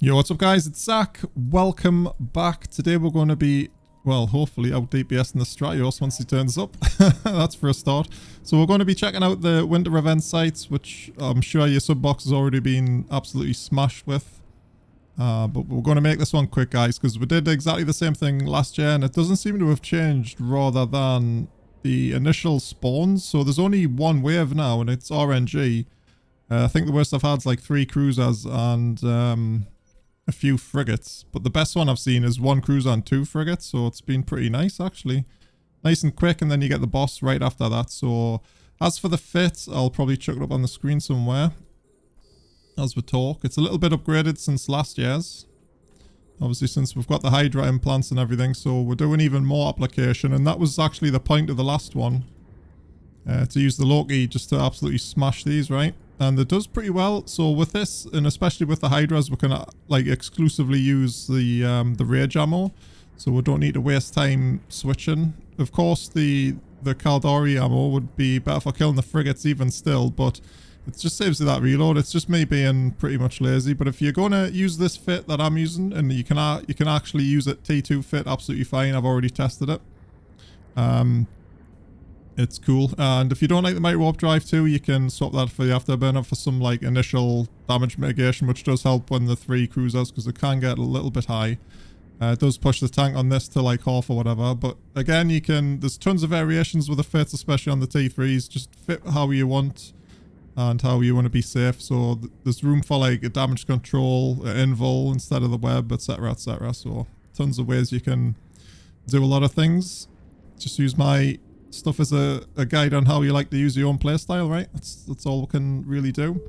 Yo, what's up guys, it's Zach. Welcome back. Today we're going to be, well, hopefully out DPS in the Stratios once he turns up. That's for a start. So we're going to be checking out the winter event sites, which I'm sure your sub box has already been absolutely smashed with. But we're going to make this one quick, guys, because we did exactly the same thing last year and it doesn't seem to have changed rather than the initial spawns. So there's only one wave now and it's RNG. I think the worst I've had is like 3 cruisers and a few frigates, but the best one I've seen is 1 cruiser and 2 frigates, so it's been pretty nice actually. Nice and quick, and then you get the boss right after that. So as for the fit, I'll probably chuck it up on the screen somewhere as we talk. It's a little bit upgraded since last year's, obviously, since we've got the hydra implants and everything, so we're doing even more application, and that was actually the point of the last one, to use the Loki just to absolutely smash these, right? And it does pretty well. So with this, and especially with the hydras, we can like exclusively use the rage ammo, so we don't need to waste time switching. Of course, the Caldari ammo would be better for killing the frigates even still, but it just saves you that reload. It's just me being pretty much lazy. But if you're gonna use this fit that I'm using, and you can actually use it T2 fit absolutely fine. I've already tested it. It's cool. And if you don't like the Microwarpdrive too, you can swap that for the afterburner for some like initial damage mitigation, which does help when the 3 cruisers, because it can get a little bit high. It does push the tank on this to like half or whatever, but again, there's tons of variations with the fits, especially on the T3s. Just fit how you want and how you want to be safe. So there's room for like a damage control, invul instead of the web, etc, etc. So tons of ways you can do a lot of things. Just use my stuff as a guide on how you like to use your own playstyle, right? That's all we can really do.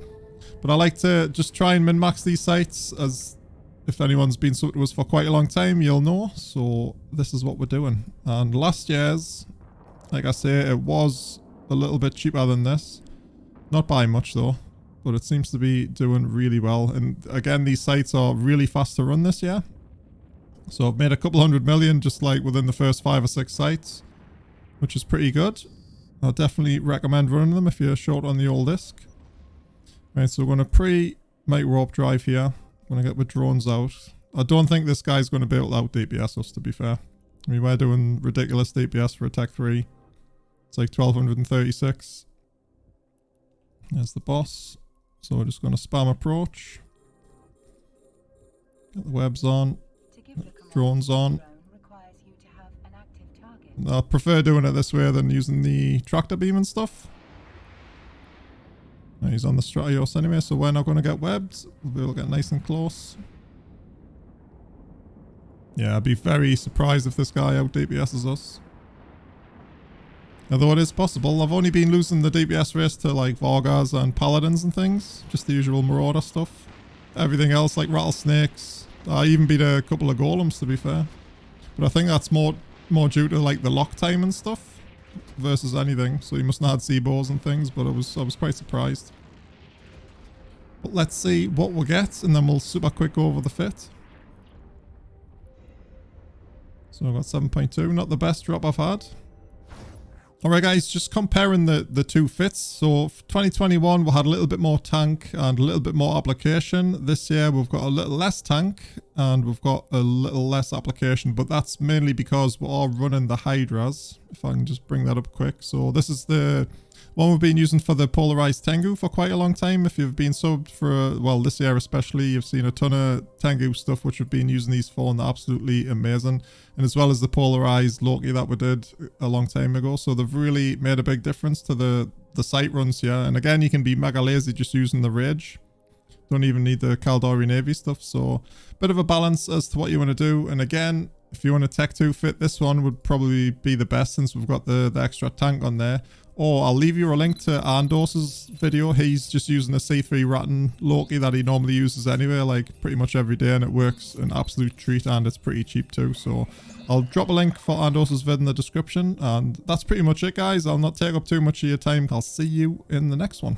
But I like to just try and min-max these sites, as if anyone's been sub to us for quite a long time, you'll know. So this is what we're doing. And last year's, like I say, it was a little bit cheaper than this. Not by much though, but it seems to be doing really well. And again, these sites are really fast to run this year. So I've made a couple 100 million just like within the first 5 or 6 sites, which is pretty good. I'll definitely recommend running them if you're short on the old disc. Right, so we're going to pre-Microwarpdrive here. I'm going to get the drones out. I don't think this guy's going to be able to out DPS us, to be fair. I mean, we're doing ridiculous DPS for a Tech 3. It's like 1236. There's the boss. So we're just going to spam approach. Get the webs on. Drones on. I prefer doing it this way than using the tractor beam and stuff. He's on the Stratios anyway, so we're not going to get webbed. We'll be able to get nice and close. Yeah, I'd be very surprised if this guy out DPS's us. Although it is possible. I've only been losing the DPS race to like Vargas and Paladins and things. Just the usual Marauder stuff. Everything else like Rattlesnakes. I even beat a couple of Golems, to be fair. But I think that's more due to like the lock time and stuff versus anything. So you must not have had C-bows and things, but I was quite surprised. But let's see what we'll get, and then we'll super quick go over the fit. So I've got 7.2, not the best drop I've had. Alright guys, just comparing the 2 fits. So for 2021 we had a little bit more tank and a little bit more application. This year we've got a little less tank and we've got a little less application, but that's mainly because we are running the hydras. If I can just bring that up quick. So this is the one we've been using for the polarized Tengu for quite a long time. If you've been subbed for, well, this year especially, you've seen a ton of Tengu stuff which we've been using these for, and they're absolutely amazing. And as well as the polarized Loki that we did a long time ago. So they've really made a big difference to the site runs here. And again, you can be mega lazy just using the rage. Don't even need the Caldari Navy stuff. So bit of a balance as to what you want to do. And again, if you want a Tech 2 fit, this one would probably be the best since we've got the extra tank on there. Or I'll leave you a link to Andos's video. He's just using a C3 Rattan Loki that he normally uses anyway, like pretty much every day, and it works an absolute treat, and it's pretty cheap too. So I'll drop a link for Andos's vid in the description, and that's pretty much it, guys. I'll not take up too much of your time. I'll see you in the next one.